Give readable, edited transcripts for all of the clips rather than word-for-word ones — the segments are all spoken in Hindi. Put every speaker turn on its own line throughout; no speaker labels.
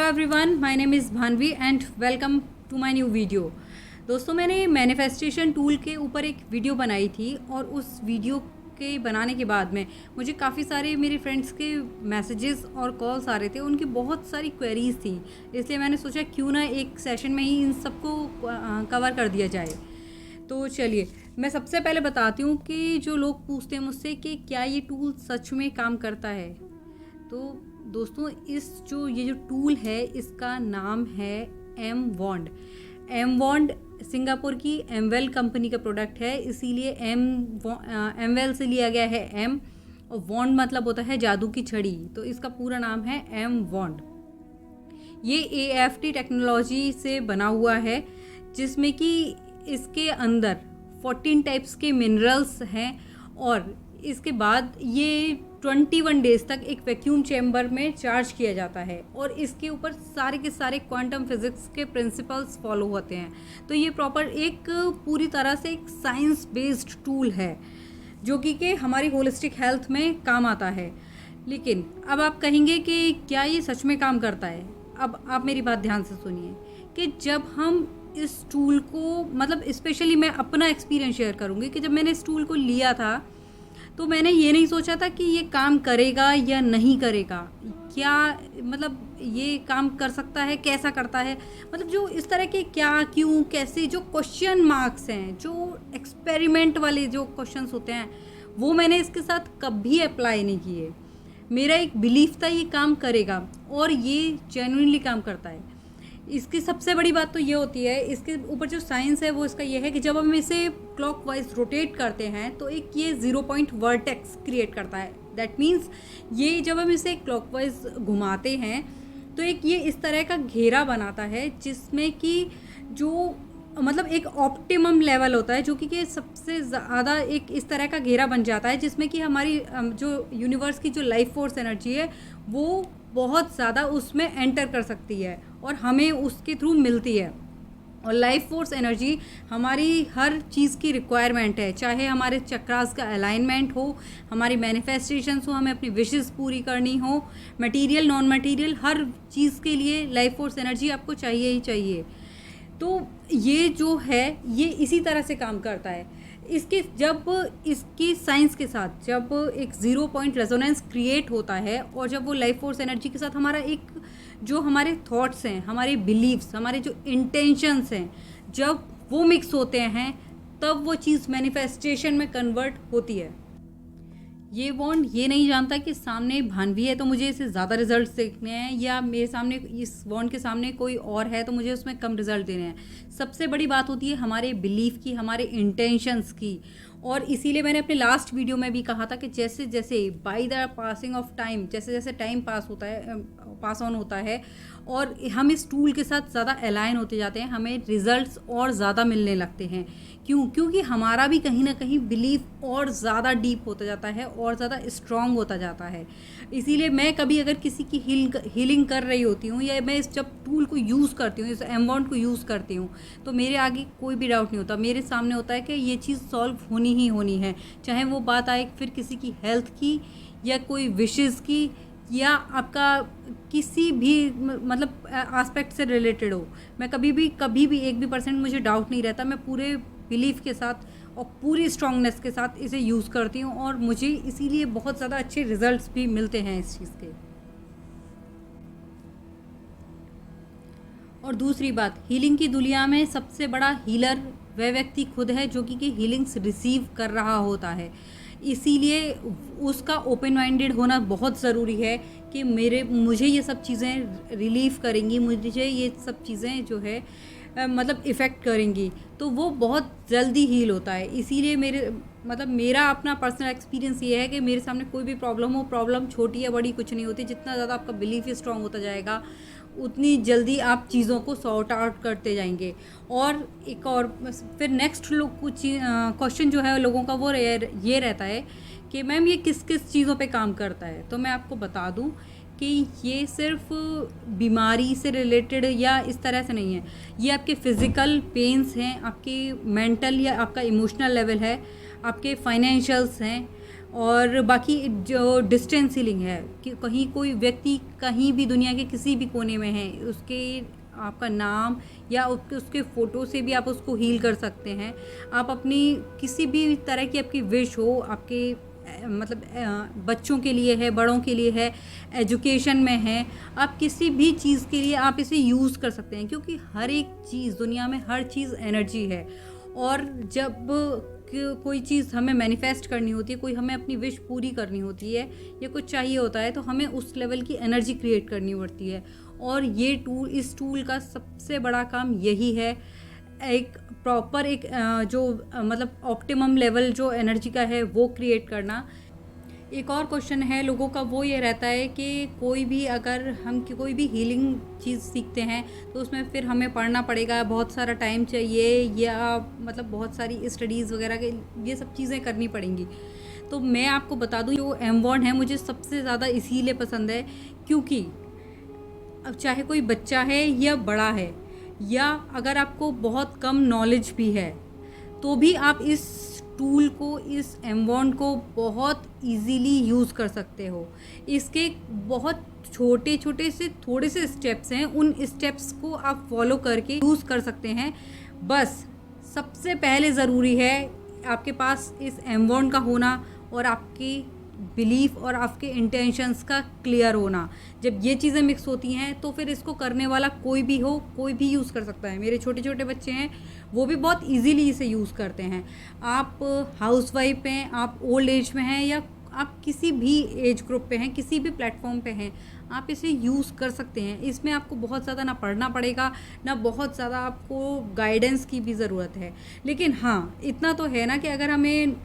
Hello everyone, my name is Bhanvi and welcome to my new video. दोस्तों, मैंने मैनिफेस्टेशन टूल के ऊपर एक वीडियो बनाई थी और उस वीडियो के बनाने के बाद में मुझे काफ़ी सारे मेरे फ्रेंड्स के मैसेजेस और कॉल्स आ रहे थे। उनकी बहुत सारी क्वेरीज थी, इसलिए मैंने सोचा क्यों ना एक सेशन में ही इन सबको कवर कर दिया जाए। तो चलिए, मैं सबसे पहले बताती हूँ कि जो लोग पूछते हैं मुझसे कि क्या ये टूल सच में काम करता है। तो दोस्तों, ये जो टूल है इसका नाम है एम वॉन्ड। एम वॉन्ड सिंगापुर की एमवेल कंपनी का प्रोडक्ट है, इसीलिए एमवेल से लिया गया है एम, और वॉन्ड मतलब होता है जादू की छड़ी। तो इसका पूरा नाम है एम वॉन्ड। ये AFT टेक्नोलॉजी से बना हुआ है, जिसमें कि इसके अंदर 14 टाइप्स के मिनरल्स हैं और इसके बाद ये 21 डेज तक एक वैक्यूम चैम्बर में चार्ज किया जाता है और इसके ऊपर सारे के सारे क्वांटम फिजिक्स के प्रिंसिपल्स फॉलो होते हैं। तो ये प्रॉपर एक पूरी तरह से एक साइंस बेस्ड टूल है जो कि हमारी होलिस्टिक हेल्थ में काम आता है। लेकिन अब आप कहेंगे कि क्या ये सच में काम करता है? अब आप मेरी बात ध्यान से सुनिए कि जब हम इस टूल को, मतलब स्पेशली मैं अपना एक्सपीरियंस शेयर करूँगी कि जब मैंने इस टूल को लिया था तो मैंने ये नहीं सोचा था कि ये काम करेगा या नहीं करेगा, क्या मतलब ये काम कर सकता है, कैसा करता है, मतलब जो इस तरह के क्या, क्यों, कैसे जो क्वेश्चन मार्क्स हैं, जो एक्सपेरिमेंट वाले जो क्वेश्चंस होते हैं, वो मैंने इसके साथ कभी अप्लाई नहीं किए। मेरा एक बिलीफ था ये काम करेगा और ये जेन्युइनली काम करता है। इसकी सबसे बड़ी बात तो ये होती है, इसके ऊपर जो साइंस है वो इसका ये है कि जब हम इसे क्लॉकवाइज रोटेट करते हैं तो एक ये 0 पॉइंट वर्टेक्स क्रिएट करता है। दैट मीन्स ये जब हम इसे क्लॉकवाइज घुमाते हैं तो एक ये इस तरह का घेरा बनाता है, जिसमें कि जो मतलब एक ऑप्टिमम लेवल होता है, जो कि सबसे ज़्यादा एक इस तरह का घेरा बन जाता है, जिसमें कि हमारी जो यूनिवर्स की जो लाइफ फोर्स एनर्जी है वो बहुत ज़्यादा उसमें एंटर कर सकती है और हमें उसके थ्रू मिलती है। और लाइफ फोर्स एनर्जी हमारी हर चीज़ की रिक्वायरमेंट है, चाहे हमारे चक्रास का अलाइनमेंट हो, हमारी मैनिफेस्टेशंस हो, हमें अपनी विशेस पूरी करनी हो, मटेरियल नॉन मटेरियल हर चीज़ के लिए लाइफ फोर्स एनर्जी आपको चाहिए ही चाहिए। तो ये जो है ये इसी तरह से काम करता है। इसकी साइंस के साथ जब एक 0 पॉइंट रेजोनेंस क्रिएट होता है और जब वो लाइफ फोर्स एनर्जी के साथ हमारा एक जो हमारे थॉट्स हैं, हमारे बिलीव्स, हमारे जो इंटेंशंस हैं, जब वो मिक्स होते हैं तब वो चीज़ मैनिफेस्टेशन में कन्वर्ट होती है। ये वॉन्ड ये नहीं जानता कि सामने भानवी है तो मुझे इसे ज़्यादा रिजल्ट देखने हैं, या मेरे सामने इस वॉन्ड के सामने कोई और है तो मुझे उसमें कम रिजल्ट देने हैं। सबसे बड़ी बात होती है हमारे बिलीफ की, हमारे इंटेंशंस की। और इसीलिए मैंने अपने लास्ट वीडियो में भी कहा था कि जैसे जैसे by the passing of time, जैसे जैसे टाइम पास ऑन होता है और हम इस टूल के साथ ज़्यादा अलाइन होते जाते हैं, हमें रिजल्ट्स और ज़्यादा मिलने लगते हैं। क्योंकि हमारा भी कहीं ना कहीं बिलीफ और ज़्यादा डीप होता जाता है और ज़्यादा स्ट्रॉन्ग होता जाता है। इसीलिए मैं कभी अगर किसी की हीलिंग कर रही होती हूँ या मैं जब टूल को यूज़ करती हूँ, इस एमवॉन्ड को यूज़ करती हूँ, तो मेरे आगे कोई भी डाउट नहीं होता। मेरे सामने होता है कि ये चीज़ सॉल्व होनी ही होनी है, चाहे वो बात आए फिर किसी की हेल्थ की या कोई विशेज़ की या आपका किसी भी मतलब एस्पेक्ट से रिलेटेड हो। मैं कभी भी 1% मुझे डाउट नहीं रहता। मैं पूरे बिलीफ के साथ और पूरी स्ट्रांगनेस के साथ इसे यूज़ करती हूँ और मुझे इसीलिए बहुत ज़्यादा अच्छे रिजल्ट्स भी मिलते हैं इस चीज़ के। और दूसरी बात, हीलिंग की दुनिया में सबसे बड़ा हीलर वह व्यक्ति खुद है जो कि हीलिंग्स रिसीव कर रहा होता है। इसीलिए उसका ओपन माइंडेड होना बहुत ज़रूरी है कि मुझे ये सब चीज़ें रिलीव करेंगी, मुझे ये सब चीज़ें जो है मतलब इफ़ेक्ट करेंगी, तो वो बहुत जल्दी हील होता है। इसीलिए मेरा अपना पर्सनल एक्सपीरियंस ये है कि मेरे सामने कोई भी प्रॉब्लम छोटी या बड़ी कुछ नहीं होती। जितना ज़्यादा आपका बिलीफ स्ट्रांग होता जाएगा उतनी जल्दी आप चीज़ों को सॉर्ट आउट करते जाएंगे। और एक और फिर नेक्स्ट कुछ क्वेश्चन जो है लोगों का वो ये रहता है कि मैम ये किस किस चीज़ों पे काम करता है। तो मैं आपको बता दूं कि ये सिर्फ बीमारी से रिलेटेड या इस तरह से नहीं है। ये आपके फिज़िकल पेन्स हैं, आपके मेंटल या आपका इमोशनल लेवल है, आपके फाइनेंशियल्स हैं, और बाकी जो डिस्टेंस हीलिंग है कि कहीं कोई व्यक्ति कहीं भी दुनिया के किसी भी कोने में है, उसके आपका नाम या उसके फ़ोटो से भी आप उसको हील कर सकते हैं। आप अपनी किसी भी तरह की आपकी विश हो, आपके बच्चों के लिए है, बड़ों के लिए है, एजुकेशन में है, आप किसी भी चीज़ के लिए आप इसे यूज़ कर सकते हैं, क्योंकि हर एक चीज़ दुनिया में हर चीज़ एनर्जी है। और जब कोई चीज़ हमें मैनिफेस्ट करनी होती है, कोई हमें अपनी विश पूरी करनी होती है या कुछ चाहिए होता है, तो हमें उस लेवल की एनर्जी क्रिएट करनी पड़ती है। और ये टूल, इस टूल का सबसे बड़ा काम यही है, एक प्रॉपर एक ऑप्टिमम लेवल जो एनर्जी का है वो क्रिएट करना। एक और क्वेश्चन है लोगों का, वो ये रहता है कि कोई भी अगर हम कोई भी हीलिंग चीज़ सीखते हैं तो उसमें फिर हमें पढ़ना पड़ेगा, बहुत सारा टाइम चाहिए, या बहुत सारी स्टडीज़ वगैरह के ये सब चीज़ें करनी पड़ेंगी। तो मैं आपको बता दूं, जो एमबॉन्ड है मुझे सबसे ज़्यादा इसीलिए पसंद है क्योंकि अब चाहे कोई बच्चा है या बड़ा है, या अगर आपको बहुत कम नॉलेज भी है, तो भी आप इस टूल को, इस एमबॉन्ड को बहुत इजीली यूज़ कर सकते हो। इसके बहुत छोटे छोटे से थोड़े से स्टेप्स हैं, उन स्टेप्स को आप फॉलो करके यूज़ कर सकते हैं। बस सबसे पहले ज़रूरी है आपके पास इस एमबॉन्ड का होना और आपकी बिलीफ और आपके इंटेंशंस का क्लियर होना। जब ये चीज़ें मिक्स होती हैं तो फिर इसको करने वाला कोई भी हो, कोई भी यूज़ कर सकता है। मेरे छोटे छोटे बच्चे हैं, वो भी बहुत इजीली इसे यूज़ करते हैं। आप हाउसवाइफ हैं, आप ओल्ड एज में हैं, या आप किसी भी एज ग्रुप पे हैं, किसी भी प्लेटफॉर्म पे हैं, आप इसे यूज़ कर सकते हैं। इसमें आपको बहुत ज़्यादा ना पढ़ना पड़ेगा, ना बहुत ज़्यादा आपको गाइडेंस की भी ज़रूरत है। लेकिन हाँ, इतना तो है ना कि अगर हमें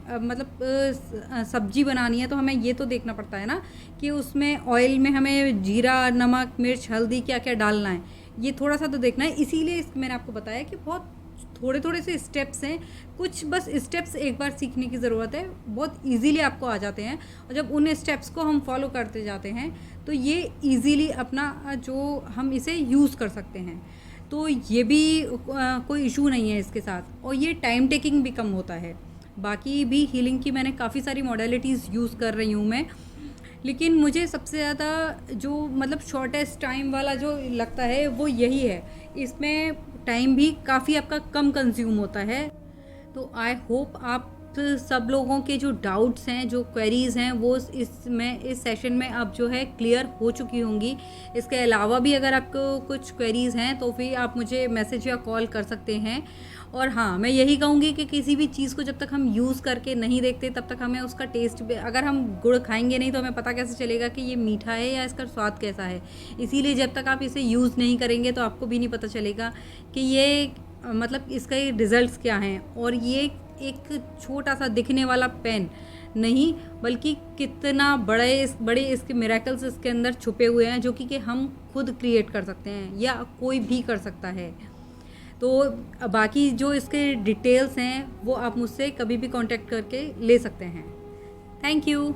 सब्जी बनानी है तो हमें ये तो देखना पड़ता है ना कि उसमें ऑयल में हमें जीरा, नमक, मिर्च, हल्दी क्या क्या डालना है, ये थोड़ा सा तो देखना है। इसीलिए मैंने आपको बताया कि बहुत थोड़े थोड़े से स्टेप्स हैं, कुछ बस स्टेप्स एक बार सीखने की ज़रूरत है, बहुत इजीली आपको आ जाते हैं। और जब उन स्टेप्स को हम फॉलो करते जाते हैं तो ये इजीली अपना जो हम इसे यूज़ कर सकते हैं। तो ये भी कोई इशू नहीं है इसके साथ, और ये टाइम टेकिंग भी कम होता है। बाकी भी हीलिंग की मैंने काफ़ी सारी मॉडलिटीज़ यूज़ कर रही हूँ मैं, लेकिन मुझे सबसे ज़्यादा जो शॉर्टेस्ट टाइम वाला जो लगता है वो यही है। इसमें टाइम भी काफ़ी आपका कम कंज्यूम होता है। तो आई होप आप सब लोगों के जो डाउट्स हैं, जो क्वेरीज़ हैं, वो इस सेशन में अब जो है क्लियर हो चुकी होंगी। इसके अलावा भी अगर आपको कुछ क्वेरीज़ हैं तो फिर आप मुझे मैसेज या कॉल कर सकते हैं। और हाँ, मैं यही कहूँगी कि किसी भी चीज़ को जब तक हम यूज़ करके नहीं देखते तब तक हमें उसका टेस्ट, अगर हम गुड़ खाएंगे नहीं तो हमें पता कैसे चलेगा कि ये मीठा है या इसका स्वाद कैसा है। इसीलिए जब तक आप इसे यूज़ नहीं करेंगे तो आपको भी नहीं पता चलेगा कि ये इसका ये रिज़ल्ट्स क्या हैं। और ये एक छोटा सा दिखने वाला पेन नहीं, बल्कि कितना बड़े इसके मिरेकल्स इसके अंदर छुपे हुए हैं, जो कि हम खुद क्रिएट कर सकते हैं या कोई भी कर सकता है। तो बाकी जो इसके डिटेल्स हैं वो आप मुझसे कभी भी कांटेक्ट करके ले सकते हैं। Thank you.